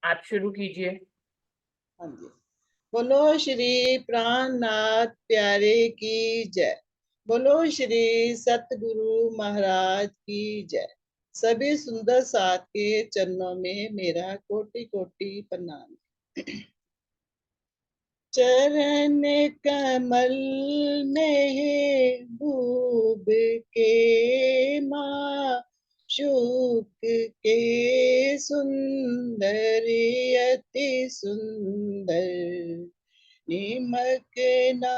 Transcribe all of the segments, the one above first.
आप शुरू कीजिए। हाँ जी। बोलो श्री प्राणनाथ प्यारे की जय। बोलो श्री सतगुरु महाराज की जय। सभी सुंदर साथ के चरणों में मेरा कोटि कोटि प्रणाम। चरण कमल में डूब के माँ शुक के सुंदर अति सुंदर निमक ना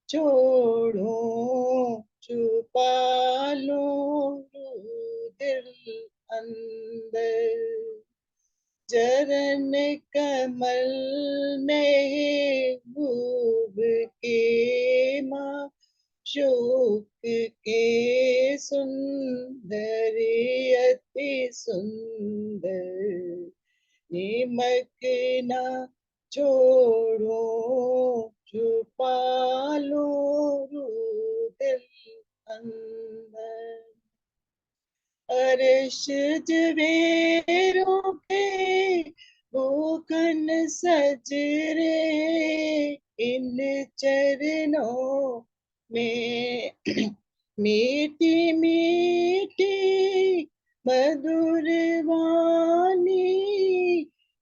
छोड़ो छुपा लो दिल अंदर। चरण कमल में डूब के माँ शुक के सुंदर अति सुंदर निमक ना छोड़ो छुपा लो दिल अंदर। अर्श जवेरों के भूखन सज रे इन चरणों में मीठी मीठी मधुर वाणी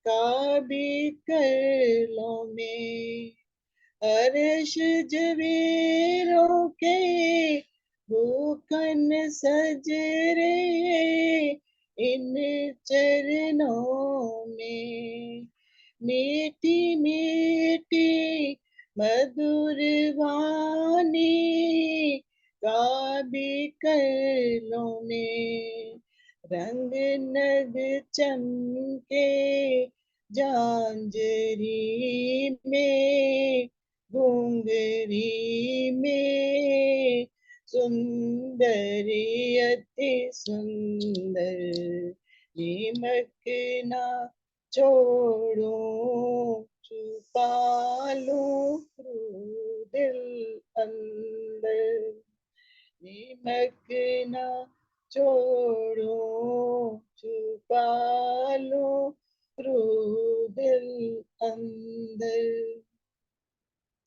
का भी कर लो में। अर्श जवेरों के भूखन सज रे इन चरणों में मीठी मीठी मधुर वाणी का भी करलों में रंग नग चमके झांझरी में घुंघरी में सुंदरी अति सुंदर निमक ना छोड़ो छुपा लो दिल अंदर। निमक ना छोड़ो छुपा लो दिल अंदर।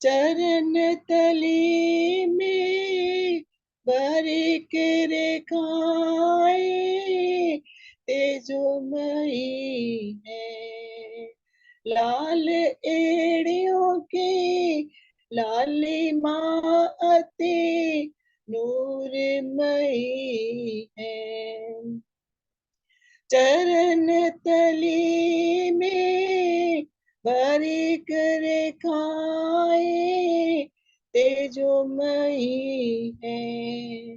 चरण तली में बारीक रेखाएं तेजोमयी है। लाल एड़ियों की लालिमा अति नूरमयी है। चरण तली में बारीक रेखाएं तेजोमयी है।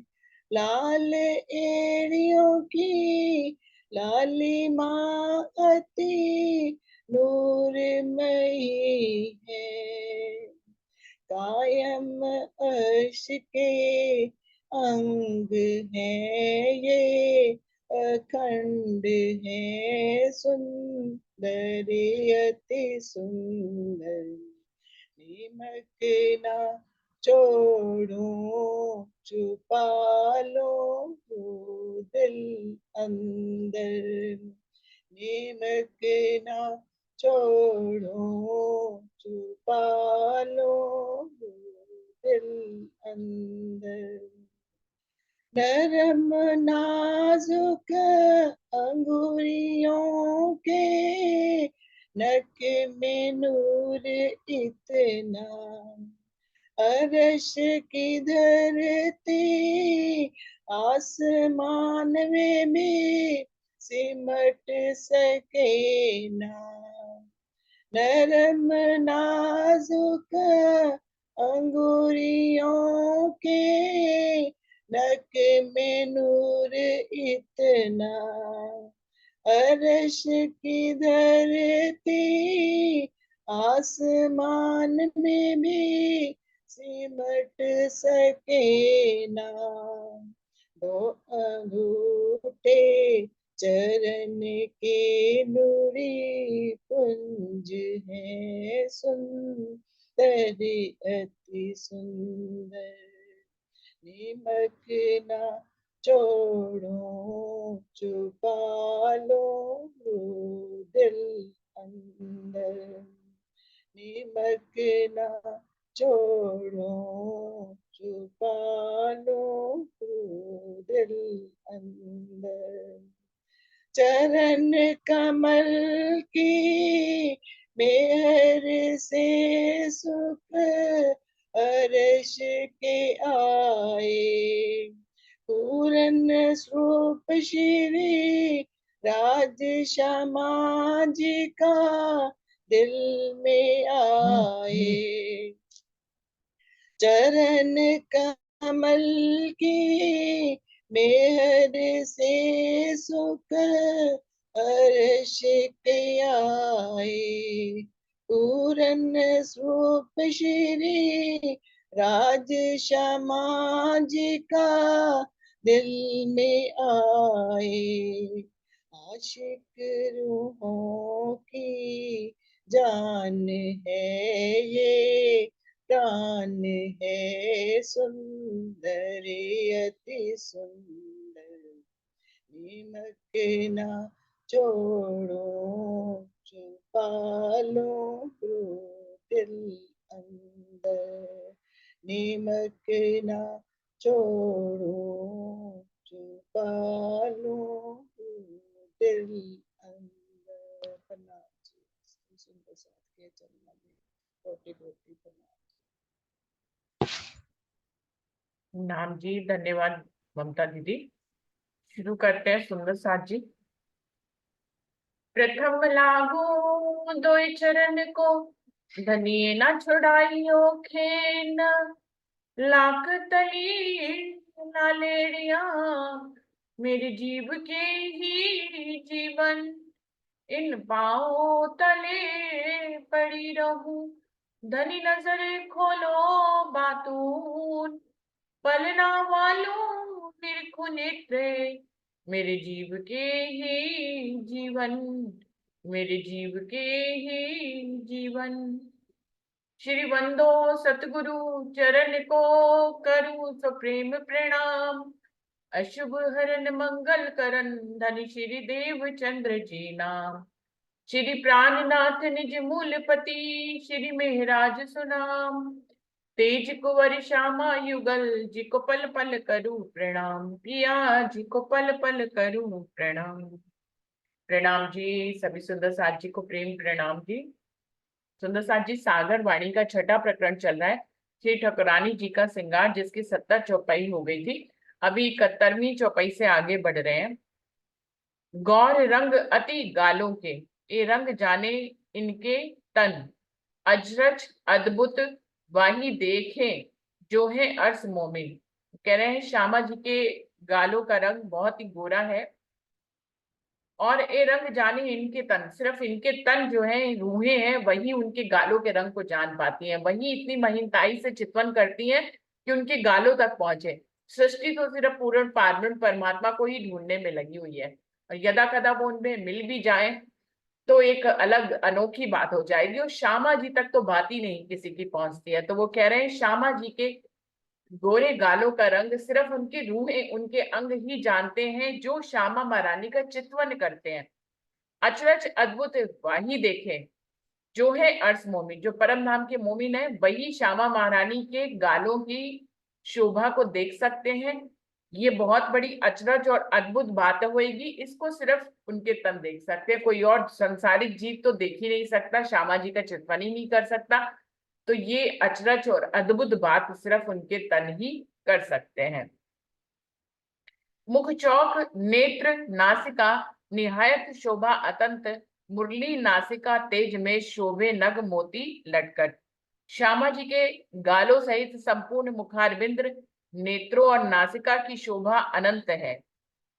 लाल एड़ियों की लालिमा अति नूरमयी है। कायम अर्श के अंग है ये अखंड है सुंदर अति सुंदर निमक ना छोड़ो छुपा लो दिल अंदर। निमक ना छोड़ो छुपा लो दिल अंदर। नरम नाजुक अंगुरियों के नक में नूर इतना अर्श की धरती आसमान में सिमट सके ना। नरम नाजुक अंगुरियों के नक में नूर इतना अर्श की धरती आसमान में भी सिमट सके ना। दो अंगूठे चरण के नूरी पुंज है सुंदर अति सुंदर निमक ना छोड़ो छुपा लो दिल नीमक ना छोड़ो, छुपा लो दिल अंदर। चरण कमल की मेहर से सुख अर्श के आए, पूर्ण स्वरूप श्री राज श्यामा जी का दिल में आए। चरण कमल की मेहर से सुख अर्श के आए, पूर्ण स्वरूप श्री राज श्यामा जी का दिल में आए। आशिक रूहों की जान है ये, प्राण है सुंदर अति सुंदर। नीमक ना छोड़ो, छुपा लो दिल अंदर। नीमक ना छोड़ो, छुपा लो दिल अंदर। प्रणाम जी। सुंदर साथ के चलना में कोटि कोटि प्रणाम। नाम जी, धन्यवाद ममता दीदी। शुरू करते हैं सुंदर साथ जी। प्रथम लागू दो चरण को, धनिये न छुड़ाइयो खेन, लाख तली नालेड़िया मेरी जीव के ही जीवन, इन पाँव तले पड़ी रहूं, धनी नजर खोलो बातून, पलना वालों निरखो नेत्रे मेरे जीव के ही जीवन, मेरे जीव के ही जीवन। श्री वंदो सतगुरु चरण को, करूं सो प्रेम प्रणाम, अशुभ हरन मंगल करन धनि श्री देव चंद्र जी नाम। श्री प्राणनाथ निज मूलपति, श्री मेहराज सुनाम, तेज कुंवर श्यामा युगल, जी को पल पल करूं प्रणाम, पिया जी को पल पल करूं प्रणाम। प्रणाम जी। सभी सुंदर साथ जी को प्रेम प्रणाम जी। सुंदर साथ जी, सागर वाणी का छठा प्रकरण चल रहा है, श्री ठकुरानी जी का श्रृंगार, जिसकी 70 चौपाई हो गई थी। अभी 71वीं चौपाई से आगे बढ़ रहे हैं। गौर रंग अति गालों के, ये रंग जाने इनके तन, अजरज अद्भुत वाही देखे जो है अर्स मोमिन। कह रहे हैं श्यामा जी के गालों का रंग बहुत ही गोरा है, और ये रंग जाने इनके तन, सिर्फ इनके तन जो है, रूहें हैं, वही उनके गालों के रंग को जान पाती हैं, वही इतनी महीनताई से चितवन करती हैं कि उनके गालों तक पहुंचे। सृष्टि तो सिर्फ पूर्ण पारण परमात्मा को ही ढूंढने में लगी हुई है, और यदा कदा वो उनमें मिल भी जाए तो एक अलग अनोखी बात हो जाएगी, और श्यामा जी तक तो बात ही नहीं किसी की पहुंचती है। तो वो कह रहे हैं श्यामा जी के गोरे गालों का रंग सिर्फ उनकी रूहें, उनके अंग ही जानते हैं, जो श्यामा महारानी का चितवन करते हैं। अचरज अद्भुत वाही देखे जो है अर्स मोमिन, जो परम धाम के मोमिन है, वही श्यामा महारानी के गालों की शोभा को देख सकते हैं। ये बहुत बड़ी अचरज और अद्भुत बात होगी, इसको सिर्फ उनके तन देख सकते हैं, कोई और संसारिक जीव तो देख ही नहीं सकता, श्यामा जी का चितवन ही नहीं कर सकता। तो ये अचरज और अद्भुत बात सिर्फ उनके तन ही कर सकते हैं। मुख चौक नेत्र नासिका निहायत शोभा अतंत, मुरली नासिका तेज में शोभे नग मोती लटकट। श्यामा जी के गालों सहित संपूर्ण मुखारविंद, नेत्रों और नासिका की शोभा अनंत है।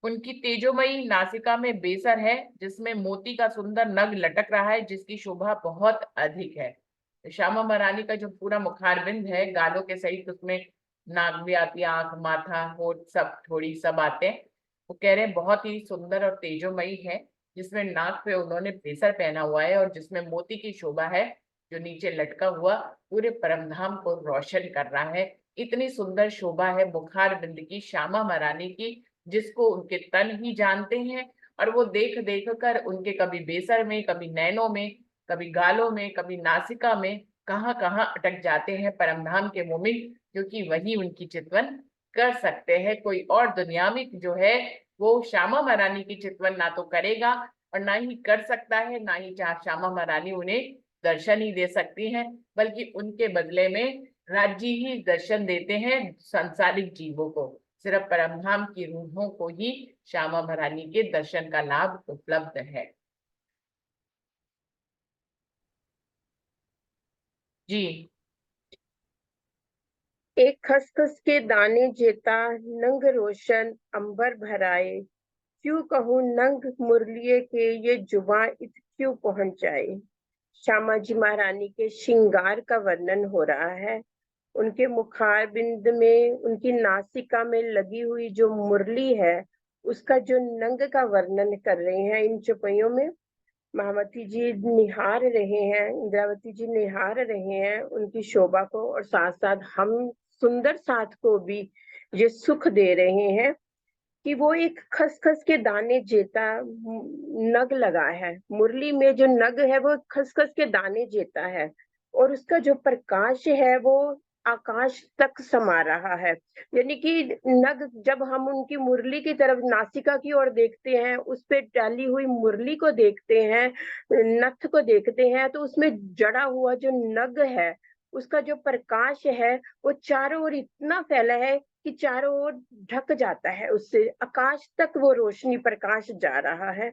उनकी तेजोमयी नासिका में बेसर है, जिसमें मोती का सुंदर नग लटक रहा है, जिसकी शोभा बहुत अधिक है। श्यामा महारानी का जो पूरा मुखारविंद है गालों के सहित, उसमें नाक भी आती है, आंख, माथा, होठ, सब थोड़ी सब आते हैं। वो कह रहे हैं बहुत ही सुंदर और तेजोमयी है, जिसमें नाक पे उन्होंने बेसर पहना हुआ है, और जिसमें मोती की शोभा है, जो नीचे लटका हुआ पूरे परमधाम को रोशन कर रहा है। इतनी सुंदर शोभा है मुखारविंद की, श्यामा महारानी की, जिसको उनके तन ही जानते हैं। और वो देख देख कर उनके कभी बेसर में, कभी नैनों में कभी गालों में, कभी नासिका में, कहाँ कहाँ अटक जाते हैं परमधाम के मोमिन, क्योंकि वही उनकी चितवन कर सकते हैं। कोई और दुनिया में जो है वो श्यामा महारानी की चितवन ना तो करेगा और ना ही कर सकता है, ना ही जहाँ श्यामा महारानी उन्हें दर्शन ही दे सकती हैं, बल्कि उनके बदले में राज्य ही दर्शन देते हैं सांसारिक जीवों को। सिर्फ परमधाम की रूहों को ही श्यामा महारानी के दर्शन का लाभ उपलब्ध है। जी। एक खसखस के दाने जेता, नंग रोशन अंबर भराए, क्यों कहूँ नंग मुरलिए के ये जुबा इत क्यों पहुंचाए। श्यामा जी महारानी के श्रृंगार का वर्णन हो रहा है। उनके मुखार बिंद में, उनकी नासिका में लगी हुई जो मुरली है, उसका जो नंग का वर्णन कर रहे हैं इन चौपाइयों में। महामती जी निहार रहे हैं, इंद्रावती जी निहार रहे हैं उनकी शोभा को, और साथ साथ हम सुंदर साथ को भी ये सुख दे रहे हैं कि वो एक खसखस के दाने जेता नग लगा है। मुरली में जो नग है वो खसखस के दाने जेता है, और उसका जो प्रकाश है वो आकाश तक समा रहा है। यानी कि नग, जब हम उनकी मुरली की तरफ, नासिका की ओर देखते हैं, उस पे डाली हुई मुरली को देखते हैं, नथ को देखते हैं, तो उसमें जड़ा हुआ जो नग है, उसका जो प्रकाश है वो चारों ओर इतना फैला है कि चारों ओर ढक जाता है, उससे आकाश तक वो रोशनी प्रकाश जा रहा है।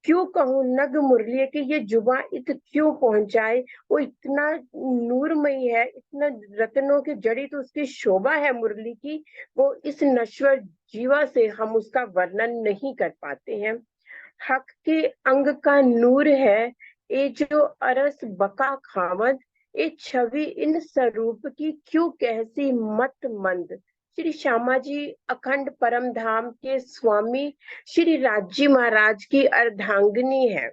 क्यों कहूँ नग मुरली की ये जुबा इत क्यों पहुंचाए। वो इतना नूरमयी है, इतना रत्नों की जड़ित उसकी शोभा है मुरली की, वो इस नश्वर जीवा से हम उसका वर्णन नहीं कर पाते हैं। हक के अंग का नूर है, ये जो अरस बका खावत, ये छवि इन स्वरूप की क्यों कैसी मत मंद। श्री श्यामा जी अखंड परम धाम के स्वामी श्री राज्य महाराज की अर्धांगिनी है,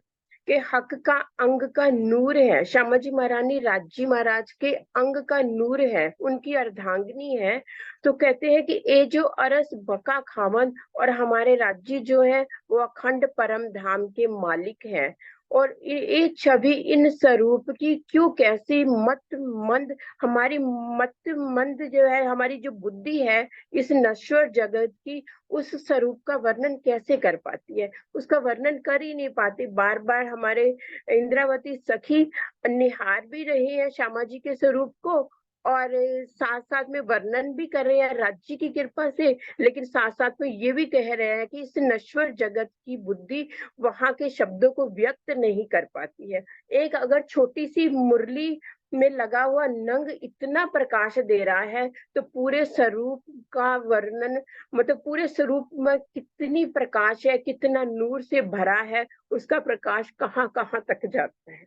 के हक का अंग का नूर है। श्यामा जी महारानी राज्य महाराज के अंग का नूर है, उनकी अर्धांगिनी है। तो कहते हैं कि ये जो अरस बका खावन, और हमारे राज्य जो है वो अखंड परम धाम के मालिक हैं, और ये छवि इन स्वरूप की क्यों कैसी मत मंद। हमारी मत मंद जो है, हमारी जो बुद्धि है इस नश्वर जगत की, उस स्वरूप का वर्णन कैसे कर पाती है, उसका वर्णन कर ही नहीं पाती। बार बार हमारे इंद्रावती सखी निहार भी रहे हैं श्यामा जी के स्वरूप को, और साथ साथ में वर्णन भी कर रहे हैं राज्य की कृपा से, लेकिन साथ साथ में ये भी कह रहे हैं कि इस नश्वर जगत की बुद्धि वहां के शब्दों को व्यक्त नहीं कर पाती है। एक अगर छोटी सी मुरली में लगा हुआ नंग इतना प्रकाश दे रहा है, तो पूरे स्वरूप का वर्णन, मतलब पूरे स्वरूप में कितनी प्रकाश है, कितना नूर से भरा है, उसका प्रकाश कहाँ कहाँ तक जाता है।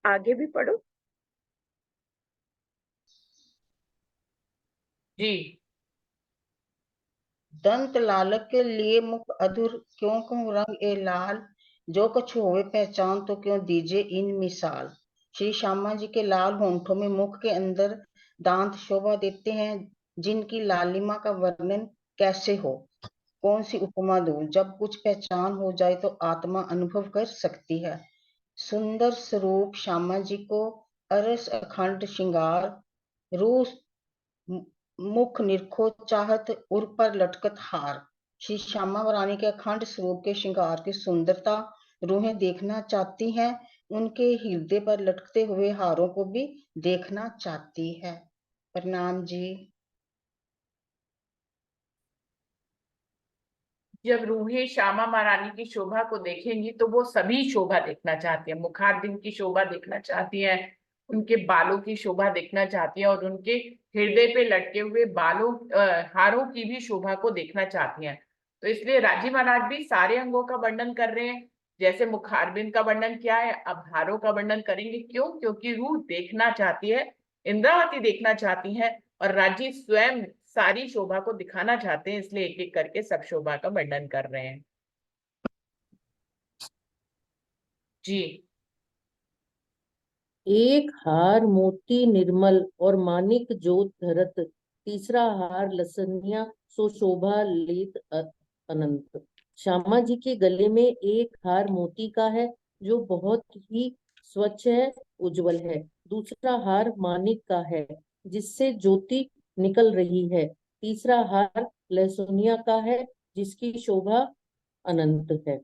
आगे भी पढ़ो। जी। दंत लालक के लिए मुख अधुर, क्यों कहूँ रंग ए लाल, जो कछु होवे पहचान तो क्यों दीजे इन मिसाल। श्री श्यामा जी के लाल होंठों में मुख के अंदर दांत शोभा देते हैं, जिनकी लालिमा का वर्णन कैसे हो, कौन सी उपमा दूं। जब कुछ पहचान हो जाए तो आत्मा अनुभव कर सकती है। सुंदर स्वरूप श्यामा जी को अरस अखंड श्रृंगार, रूस मुख निरखो चाहत, उर पर लटकत हार। श्री श्यामा रानी के अखंड स्वरूप के श्रृंगार की सुंदरता रूहें देखना चाहती हैं, उनके हृदय पर लटकते हुए हारों को भी देखना चाहती है। प्रणाम जी। जब रूहें श्यामा महारानी की शोभा को देखेंगी तो वो सभी शोभा देखना चाहती है। मुखारबिंद की शोभा देखना चाहती है, उनके बालों की शोभा देखना चाहती है, और उनके हृदय पे लटके हुए बालों हारों की भी शोभा को देखना चाहती हैं। तो इसलिए राजी महाराज भी सारे अंगों का वर्णन कर रहे हैं। जैसे मुखारबिंद का वर्णन किया है, अब हारों का वर्णन करेंगे। क्यों? क्योंकि रूह देखना चाहती है, इंद्रावती देखना चाहती है, और राजी स्वयं सारी शोभा को दिखाना चाहते हैं, इसलिए एक एक करके सब शोभा का वर्णन कर रहे हैं। जी। एक हार मोती निर्मल और मानिक जोत धरत, तीसरा हार लसनिया सो शोभा लेत अनंत। श्यामा जी के गले में एक हार मोती का है, जो बहुत ही स्वच्छ है, उज्जवल है। दूसरा हार मानिक का है, जिससे ज्योति निकल रही है। तीसरा हार लहसुनिया का है, जिसकी शोभा अनंत है।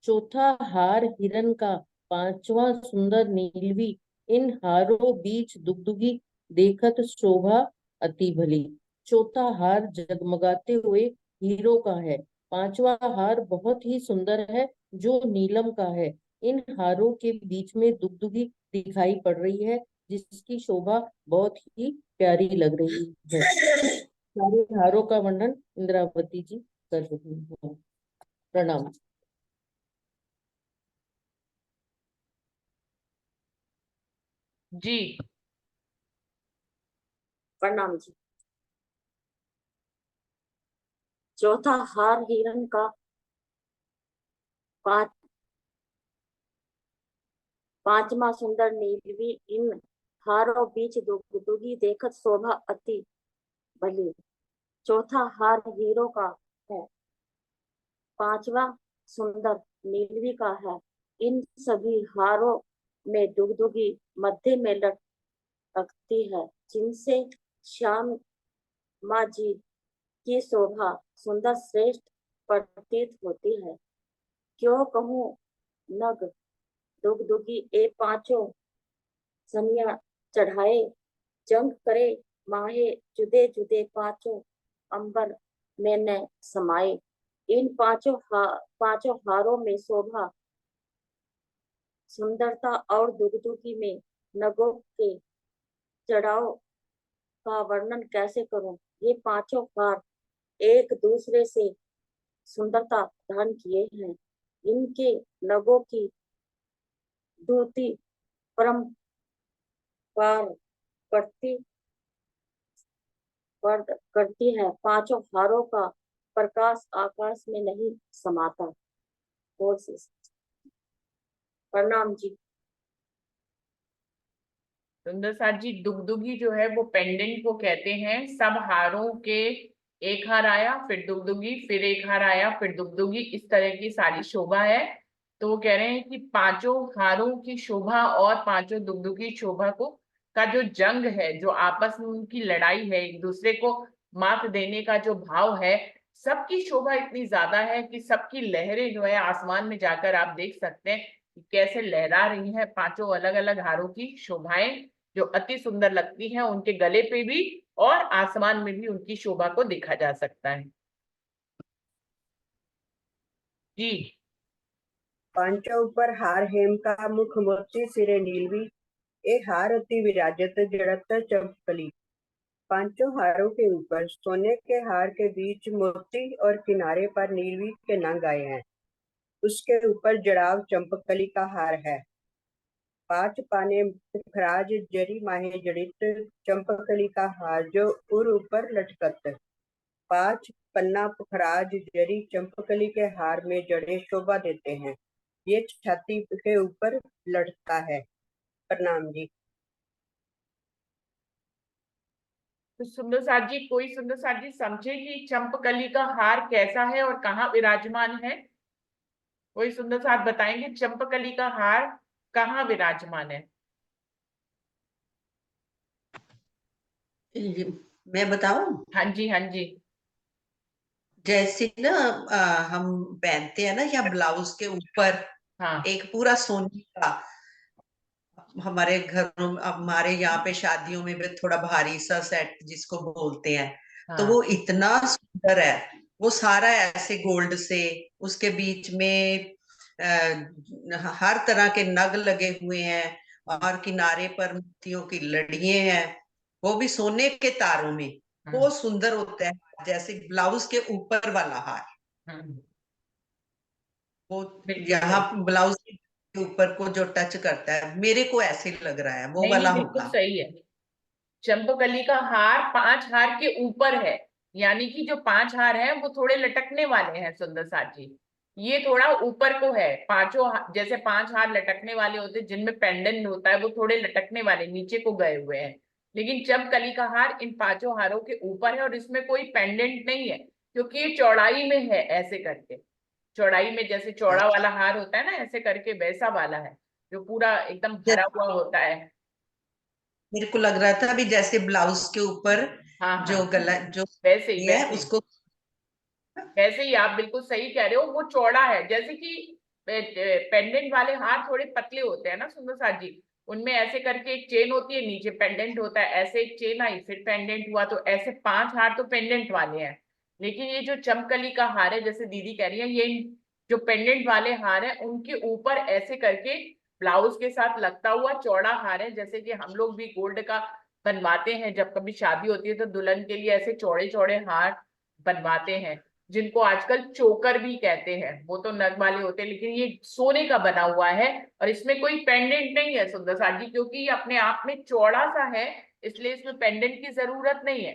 चौथा हार हिरन का, पांचवा सुंदर नीलवी। इन हारों बीच दुगदुगी देखत शोभा अति भली। चौथा हार जगमगाते हुए हीरो का है। पांचवा हार बहुत ही सुंदर है, जो नीलम का है। इन हारों के बीच में दुगदुगी दिखाई पड़ रही है, जिसकी शोभा बहुत ही प्यारी लग रही है। सारे हारों का वर्णन इंद्रावती जी कर रही है। प्रणाम। जी। प्रणाम जी। चौथा हार हिरण का, पांचवा सुंदर नीलवी। इन हारों बीच दुगदुगी देखत शोभा अति भली। चौथा हार हीरो का है, पांचवा सुंदर नीलवी का है। इन सभी हारों में दुगदुगी मध्य में लटकती है, जिनसे श्याम माँ जी की शोभा सुंदर श्रेष्ठ प्रतीत होती है। क्यों कहूँ नग दुगदुगी ए पांचों सनिया चढ़ाए, जंग करे माहे जुदे जुदे पांचों अंबर में न समाये। इन पांचों हारों में शोभा सुंदरता और दुगदुगी में नगों के चढ़ाव का वर्णन कैसे करूं। ये पांचों हार एक दूसरे से सुंदरता धारण किए हैं। इनके नगों की दूती परम पार करती है। पांचों हारों का प्रकाश आकाश में नहीं समाता। और प्रणाम जी। सुंदर साथ जी, दुगदुगी जो है वो पेंडेंट को कहते हैं। सब हारों के एक हार आया, फिर दुगदुगी, फिर एक हार आया, फिर दुगदुगी, इस तरह की सारी शोभा है। तो वो कह रहे हैं कि पांचों हारों की शोभा और पांचों दुगदुगी शोभा को का जो जंग है, जो आपस में उनकी लड़ाई है, एक दूसरे को मात देने का जो भाव है, सबकी शोभा इतनी ज्यादा है कि सबकी लहरें जो है आसमान में जाकर आप देख सकते हैं कि कैसे लहरा रही हैं पांचों अलग अलग हारों की शोभाएं, जो अति सुंदर लगती हैं। उनके गले पे भी और आसमान में भी उनकी शोभा को देखा जा सकता है। जी। पांचों ऊपर हार हेम का, मुख मोती सिरे नीलवी। ए हार अति विराजत जड़त चंपकली। पांचों हारों के ऊपर सोने के हार के बीच मोती और किनारे पर नीलवी के नंग आए हैं। उसके ऊपर जड़ाव चंपकली का हार है। पांच पाने पुखराज जरी माहे जड़ित चंपकली का हार, जो उर ऊपर लटकत। पांच पन्ना पुखराज जरी चंपकली के हार में जड़े शोभा देते हैं। ये छाती के ऊपर लटकता है। प्रणाम जी। तो सुंदर साथ जी, कोई सुंदर साथ जी समझे कि चंपकली का हार कैसा है और कहाँ विराजमान है? कोई सुंदर साथ बताएंगे चंपकली का हार कहाँ विराजमान है? मैं बताऊं? हाँ जी, हाँ जी। जैसे ना हम पहनते हैं ना, या ब्लाउज के ऊपर हाँ एक पूरा सोने का, हमारे घरों हमारे यहाँ पे शादियों में भी थोड़ा भारी सा सेट जिसको बोलते हैं, तो हाँ। वो इतना सुंदर है। वो सारा ऐसे गोल्ड से, उसके बीच में हर तरह के नग लगे हुए हैं, और किनारे पर मोतियों की लड़ियां हैं, वो भी सोने के तारों में। हाँ। बहुत सुंदर होता है, जैसे ब्लाउज के ऊपर वाला हार। हाँ, वो बिल्कुल यहाँ सही। ब्लाउज के ऊपर को जो टच करता है, मेरे को ऐसे लग रहा है वो नहीं नहीं, वाला बिल्कुल होगा। सही है। चंपकली का हार पांच हार के ऊपर है, यानी कि जो पांच हार हैं वो थोड़े लटकने वाले हैं सुंदर साथ जी। ये थोड़ा ऊपर को है। जैसे पांच हार लटकने वाले होते हैं, जिनमें पेंडेंट होता है, वो थोड़े लटकने वाले नीचे को गए हुए हैं। लेकिन चंपकली का हार इन पांचों हारों के ऊपर है और इसमें कोई पेंडेंट नहीं है, क्योंकि ये चौड़ाई में है ऐसे करके। चौड़ाई में जैसे चौड़ा वाला हार होता है ना, ऐसे करके वैसा वाला है जो पूरा एकदम भरा हुआ होता है। मेरे को लग रहा था अभी जैसे ब्लाउज के ऊपर हाँ हाँ, जो गला जो वैसे ही ये है वैसे ही उसको। वैसे ही आप बिल्कुल सही कह रहे हो। वो चौड़ा है, जैसे कि पेंडेंट वाले हार थोड़े पतले होते हैं ना सुंदर साथ जी, उनमें ऐसे करके एक चेन होती है, नीचे पेंडेंट होता है, ऐसे एक चेन आई फिर पेंडेंट हुआ, तो ऐसे 5 हार तो पेंडेंट वाले हैं। लेकिन ये जो चमकली का हार है, जैसे दीदी कह रही है, ये जो पेंडेंट वाले हार है उनके ऊपर ऐसे करके ब्लाउज के साथ लगता हुआ चौड़ा हार है। जैसे कि हम लोग भी गोल्ड का बनवाते हैं, जब कभी शादी होती है तो दुल्हन के लिए ऐसे चौड़े चौड़े हार बनवाते हैं, जिनको आजकल चोकर भी कहते हैं। वो तो नग वाले होते हैं, लेकिन ये सोने का बना हुआ है और इसमें कोई पेंडेंट नहीं है सुंदर साथ जी, क्योंकि ये अपने आप में चौड़ा सा है, इसलिए इसमें पेंडेंट की जरूरत नहीं है।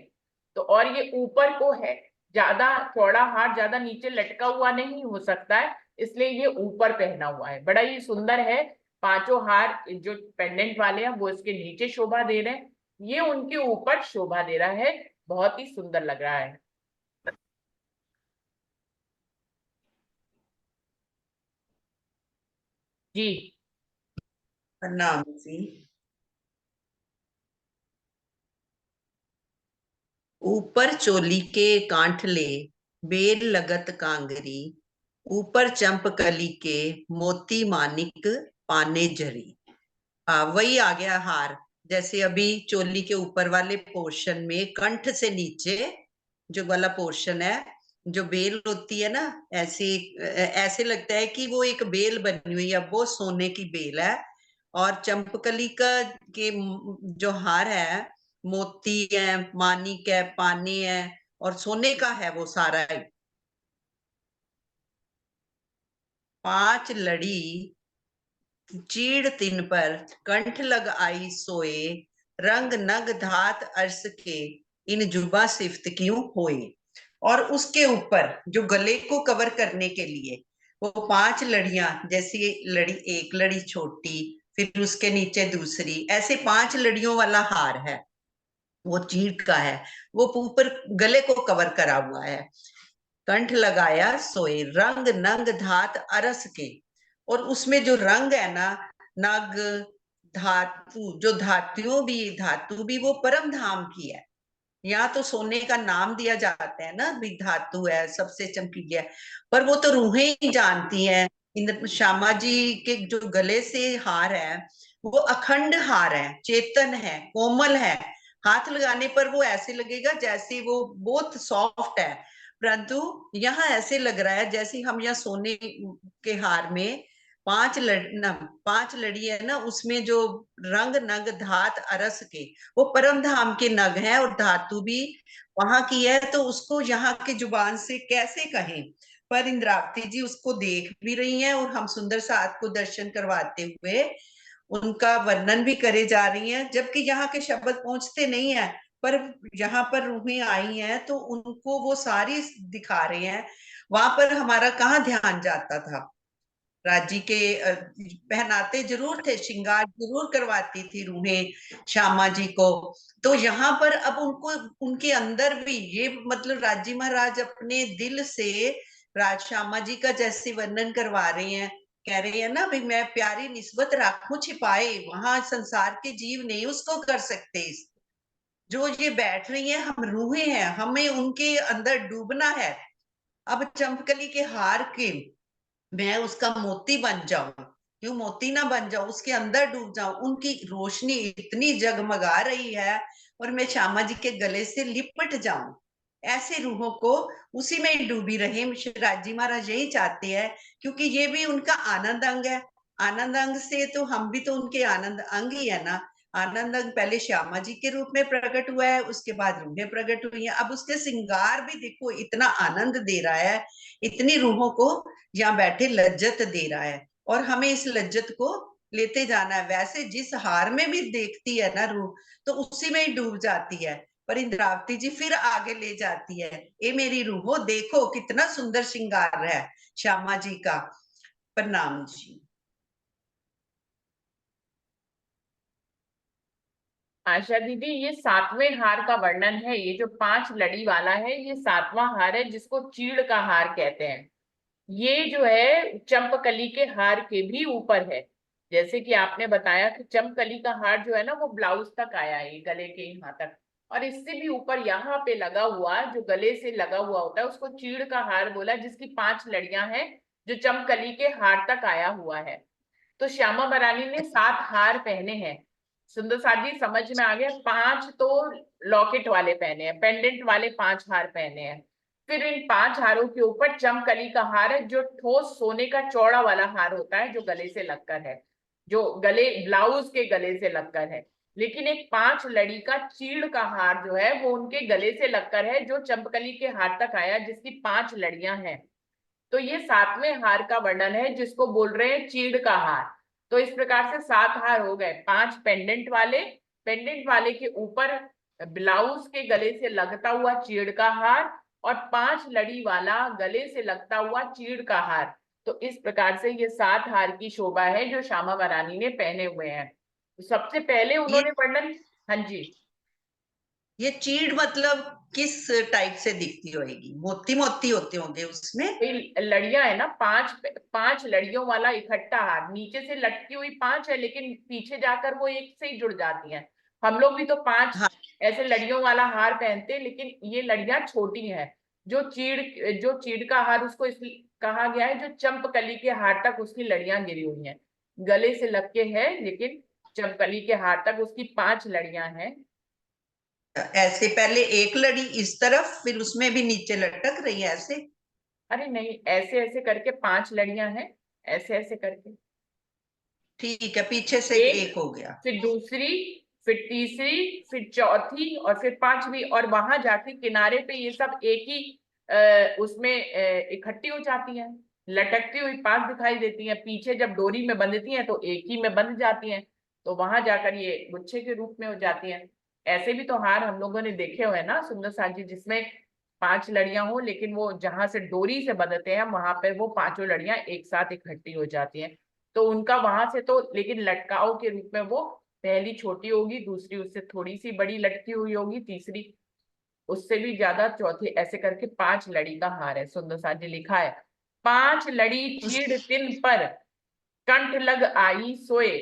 तो और ये ऊपर को है, ज्यादा चौड़ा हार ज्यादा नीचे लटका हुआ नहीं हो सकता है, इसलिए ये ऊपर पहना हुआ है। बड़ा ही सुंदर है। 5 हार जो पेंडेंट वाले हैं वो इसके नीचे शोभा दे रहे हैं, ये उनके ऊपर शोभा दे रहा है। बहुत ही सुंदर लग रहा है। जी। प्रणाम जी। ऊपर चोली के कांठले बेल लगत कांगरी, ऊपर चंपकली के मोती मानिक पाने जरी। वही आ गया हार। जैसे अभी चोली के ऊपर वाले पोर्शन में कंठ से नीचे जो वाला पोर्शन है, जो बेल होती है ना, ऐसे ऐसे लगता है कि वो एक बेल बनी हुई है, वो सोने की बेल है। और चंपकली का के जो हार है, मोती है, मानिक है, पाने है, और सोने का है वो सारा ही। 5 लड़ी चीड़ तिन पर, कंठ लग आई सोए, रंग नग धात अर्श के, इन जुबा सिफ्त क्यों होए। और उसके ऊपर जो गले को कवर करने के लिए वो 5 लड़ियां, जैसे लड़ी एक लड़ी छोटी, फिर उसके नीचे दूसरी, ऐसे 5 लड़ियों वाला हार है, वो चीड़ का है। वो ऊपर गले को कवर करा हुआ है। कंठ लगाया सोए, रंग नंग धात अरस के। और उसमें जो रंग है ना, नग धातु, जो धातु भी वो परम धाम की है। यहाँ तो सोने का नाम दिया जाता है ना, भी धातु है, सबसे चमकीली है, पर वो तो रूहें ही जानती हैं। इन श्यामा जी के जो गले से हार है, वो अखंड हार है, चेतन है, कोमल है। हाथ लगाने पर वो ऐसे लगेगा जैसे वो बहुत सॉफ्ट है, परंतु यहाँ ऐसे लग रहा है जैसे हम यहाँ सोने के हार में 5 लड़ी है ना, उसमें जो रंग नग धात अरस के, वो परम धाम के नग हैं और धातु भी वहां की है, तो उसको यहाँ के जुबान से कैसे कहें। पर इंद्रावती जी उसको देख भी रही हैं और हम सुंदर साथ को दर्शन करवाते हुए उनका वर्णन भी करे जा रही हैं, जबकि यहाँ के शब्द पहुंचते नहीं है, पर यहाँ पर रूहें आई हैं तो उनको वो सारी दिखा रहे हैं। वहां पर हमारा कहाँ ध्यान जाता था। राजी के पहनाते जरूर थे, श्रृंगार जरूर करवाती थी रूहें श्यामा जी को। तो यहाँ पर अब उनको उनके अंदर भी ये मतलब राजी महाराज अपने दिल से राज श्यामा जी का जैसे वर्णन करवा रहे हैं, कह रहे हैं ना भाई, मैं प्यारी निस्बत राखूं छिपाए, वहां संसार के जीव नहीं उसको कर सकते। जो ये बैठ रही है हम रूहें हैं, हमें उनके अंदर डूबना है। अब चंपकली के हार के मैं उसका मोती बन जाऊं, क्यों मोती ना बन जाऊं, उसके अंदर डूब जाऊं। उनकी रोशनी इतनी जगमगा रही है और मैं श्यामा जी के गले से लिपट जाऊं। ऐसे रूहों को उसी में ही डूबी रहे राजी महाराज, यही चाहते हैं, क्योंकि ये भी उनका आनंद अंग है। आनंद अंग से तो हम भी तो उनके आनंद अंग ही है ना। आनंद अंग पहले श्यामा जी के रूप में प्रकट हुआ है, उसके बाद रूहें प्रकट हुई हैं। अब उसके श्रृंगार भी देखो इतना आनंद दे रहा है, इतनी रूहों को यहाँ बैठे लज्जत दे रहा है, और हमें इस लज्जत को लेते जाना है। वैसे जिस हार में भी देखती है ना रूह, तो उसी में ही डूब जाती है। पर इंद्रावती जी फिर आगे ले जाती है, ए मेरी रूहो देखो कितना सुंदर श्रृंगार है श्यामा जी का। प्रणाम जी। आशा दीदी, ये 7वें हार का वर्णन है। ये जो 5 लड़ी वाला है, ये 7वां हार है, जिसको चीड़ का हार कहते हैं। ये जो है चंपकली के हार के भी ऊपर है। जैसे कि आपने बताया कि चंपकली का हार जो है ना वो ब्लाउज तक आया है, गले के यहाँ तक, और इससे भी ऊपर यहाँ पे लगा हुआ जो गले से लगा हुआ होता है उसको चीड़ का हार बोला, जिसकी 5 लड़ियां हैं जो चंपकली के हार तक आया हुआ है। तो श्यामा बरानी ने 7 हार पहने हैं। सुंदर साथ जी समझ में आ गया। 5 तो लॉकेट वाले पहने हैं, पेंडेंट वाले 5 हार पहने हैं। फिर इन 5 हारों के ऊपर चमकली का हार है, जो ठोस सोने का चौड़ा वाला हार होता है, जो गले से लगकर है, जो गले ब्लाउज के गले से लगकर है। लेकिन एक 5 लड़ी का चीड़ का हार जो है वो उनके गले से लगकर है, जो चंपकली के हार तक आया, जिसकी 5 लड़ियां हैं। तो ये 7वें हार का वर्णन है, जिसको बोल रहे हैं चीड़ का हार। तो इस प्रकार से 7 हार हो गए। 5 पेंडेंट वाले के ऊपर ब्लाउज के गले से लगता हुआ चीड़ का हार, और 5 लड़ी वाला गले से लगता हुआ चीड़ का हार। तो इस प्रकार से ये 7 हार की शोभा है जो श्यामा बरानी ने पहने हुए हैं। तो सबसे पहले ये उन्होंने वर्णन, हाँ जी, ये चीड़ मतलब किस टाइप से दिखती होगी? मोती मोती होते होंगे उसमें? लड़ियां है ना, 5 लड़ियों वाला इकट्ठा हार, नीचे से लटकी हुई 5 है, लेकिन पीछे जाकर वो एक से ही जुड़ जाती हैं। हम लोग भी तो 5 हाँ, ऐसे लड़ियों वाला हार पहनते हैं, लेकिन ये लड़ियां छोटी हैं। जो चीड़ का हार उसको इसलिए कहा गया है, जो चंपकली के हार तक उसकी लड़ियां गिरी हुई हैं, गले से लग के है, लेकिन चंपकली के हार तक उसकी 5 लड़ियां हैं। ऐसे पहले एक लड़ी इस तरफ, फिर उसमें भी नीचे लटक रही है ऐसे? अरे नहीं, ऐसे ऐसे करके 5 लड़ियां हैं, ऐसे ऐसे करके। ठीक है, पीछे से एक, एक हो गया। फिर दूसरी, फिर तीसरी, फिर चौथी, और फिर 5वीं, और वहां जाके किनारे पे ये सब एक ही उसमें इकट्ठी हो जाती हैं, लटकती हुई 5 दिखाई देती हैं। पीछे जब डोरी में बंधती हैं तो एक ही में बंध जाती हैं, तो वहां जाकर ये गुच्छे के रूप में हो जाती हैं। ऐसे भी तो हार हम लोगों ने देखे हुए हैं ना सुंदर साथ जी, जिसमें 5 लड़ियां हो, लेकिन वो जहां से डोरी से बंधते हैं वहां पे वो 5 लड़ियां एक साथ इकट्ठी हो जाती हैं। तो उनका वहां से तो, लेकिन लटकाव के रूप में वो पहली छोटी होगी, दूसरी उससे थोड़ी सी बड़ी लटकी हुई होगी, तीसरी उससे भी ज्यादा, चौथी, ऐसे करके 5 लड़ी का हार है। सुंदर साथ जी लिखा है, 5 लड़ी उस चीड़ तिन पर, कंठ लग आई सोए,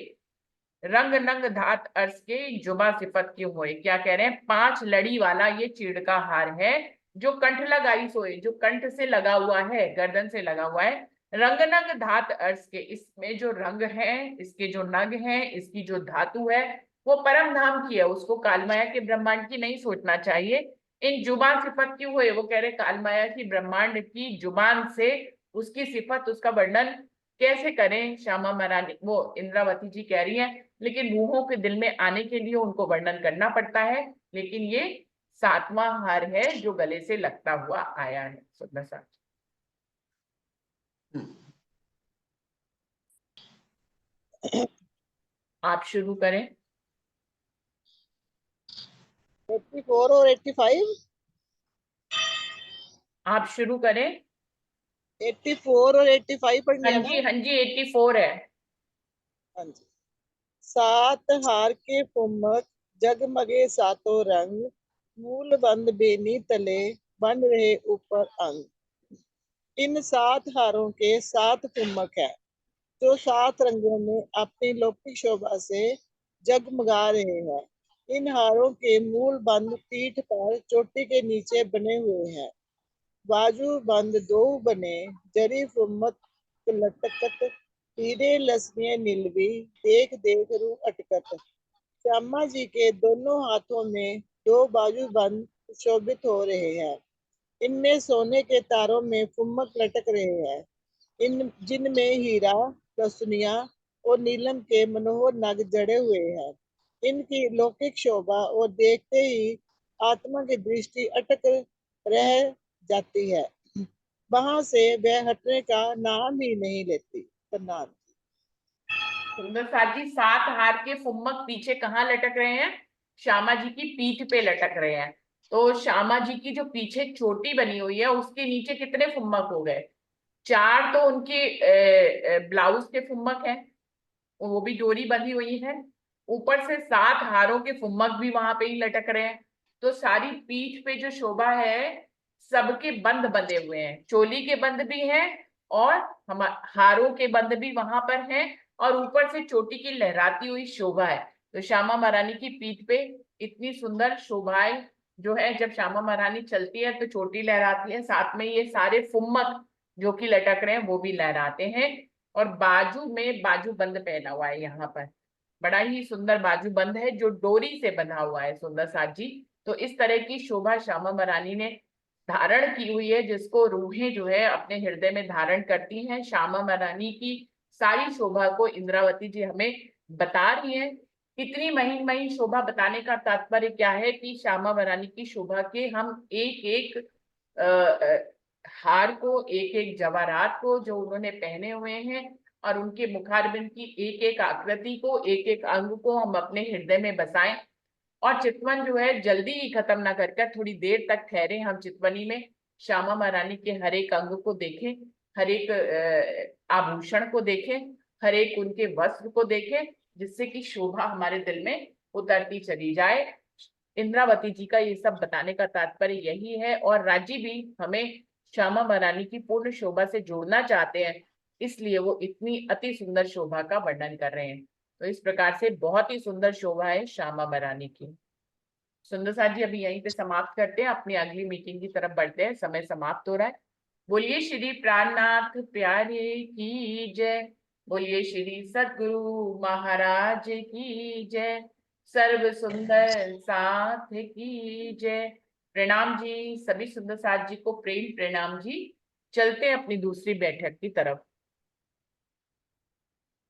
रंग नंग धात अर्श के जुबा सिफत की होए। क्या कह रहे हैं? 5 लड़ी वाला ये चीड़ का हार है, जो कंठ लगाई सोए, जो कंठ से लगा हुआ है, गर्दन से लगा हुआ है। रंग नंग धात अर्श के, इसमें जो रंग है, इसके जो नग हैं, इसकी जो धातु है, वो परम धाम की है, उसको कालमाया के ब्रह्मांड की नहीं सोचना चाहिए। इन जुबान सिफत क्यों हुए? वो कह रहे कालमाया की ब्रह्मांड की जुबान से उसकी सिफत, उसका वर्णन कैसे करें? श्यामा महारानी, वो इंद्रावती जी कह रही हैं, लेकिन रूहों के दिल में आने के लिए उनको वर्णन करना पड़ता है। लेकिन ये 7वां हार है जो गले से लगता हुआ आया है। सुंदर सा, आप शुरू करें। 84 और 85। आप शुरू करें। 84 और 85 पढ़नी हाँ है ना? जी, हाँ जी, 84 है। हाँ जी। 7 हार के फुम्मक, जगमगे सातों रंग, मूल बंद बेनी तले, बन रहे ऊपर अंग। इन 7 हारों के 7 फुम्मक है, जो 7 रंगों में अपनी लौकिक शोभा से जगमगा रहे हैं। इन हारों के मूल बंद पीठ पर चोटी के नीचे बने हुए हैं। बाजू बंद 2 बने, जरी फुम्मक लटकत, हीरे लसनिए नीलवी, देख देख रूह अटकत। श्यामा जी के दोनों हाथों में 2 बाजू बंद शोभित हो रहे हैं। इनमें सोने के तारों में फुम्मक लटक रहे हैं, इन जिनमें हीरा, लसुनिया और नीलम के मनोहर नग जड़े हुए हैं। इनकी लौकिक शोभा और देखते ही आत्मा की दृष्टि अटक रह जाती है, वहां से वह हटने का नाम ही नहीं लेती। प्रणाम। सुंदर साथ जी, 7 हार के फुम्मक पीछे कहाँ लटक रहे हैं? श्यामा जी की पीठ पे लटक रहे हैं। तो श्यामा जी की जो पीछे चोटी बनी हुई है उसके नीचे कितने फुम्मक हो गए? 4 तो उनके ब्लाउज के फुम्मक हैं, वो भी डोरी बंधी हुई है। ऊपर से 7 हारों के फुम्मक भी वहां पे ही लटक रहे हैं। तो सारी पीठ पे जो शोभा है, सबके बंद बंधे हुए हैं, चोली के बंद भी हैं, और हम हारों के बंद भी वहां पर हैं और ऊपर से चोटी की लहराती हुई शोभा है। तो श्यामा महारानी की पीठ पे इतनी सुंदर शोभाएं जो है, जब श्यामा महारानी चलती है तो चोटी लहराती है, साथ में ये सारे फुम्मक जो कि लटक रहे हैं वो भी लहराते हैं। और बाजू में बाजू बंद पहना हुआ है, यहाँ पर बड़ा ही सुंदर बाजू बंद है जो डोरी से बंधा हुआ है, सुंदर साथ जी। तो इस तरह की शोभा श्यामा महारानी ने धारण की हुई है, जिसको रूहें जो है अपने हृदय में धारण करती हैं। श्यामा महारानी की सारी शोभा को इंद्रावती जी हमें बता रही हैं। इतनी महीन महीन शोभा बताने का तात्पर्य क्या है कि श्यामा महारानी की शोभा के हम एक एक हार को, एक एक जवाहरात को जो उन्होंने पहने हुए हैं और उनके मुखारबिंद की एक एक आकृति को, एक एक अंग को हम अपने हृदय में बसाएं और चितवन जो है जल्दी ही खत्म ना करके थोड़ी देर तक ठहरे हम चितवनी में, श्यामा महारानी के हर एक अंग को देखें, हर एक आभूषण को देखें, हर एक उनके वस्त्र को देखें, जिससे कि शोभा हमारे दिल में उतरती चली जाए। इंद्रावती जी का ये सब बताने का तात्पर्य यही है। और राजी भी हमें श्यामा महारानी की पूर्ण शोभा से जोड़ना चाहते हैं, इसलिए वो इतनी अति सुंदर शोभा का वर्णन कर रहे हैं। तो इस प्रकार से बहुत ही सुंदर शोभा है श्यामा महारानी की। सुंदर साथ जी अभी यहीं पे समाप्त करते हैं, अपनी अगली मीटिंग की तरफ बढ़ते हैं, समय समाप्त हो रहा है। बोलिए श्री प्राणनाथ प्यारे की जय, बोलिए श्री सद्गुरु महाराज की जय, सर्व सुंदर साथ की जय। प्रणाम जी, सभी सुंदर साथ जी को प्रेम प्रणाम जी। चलते हैं अपनी दूसरी बैठक की तरफ।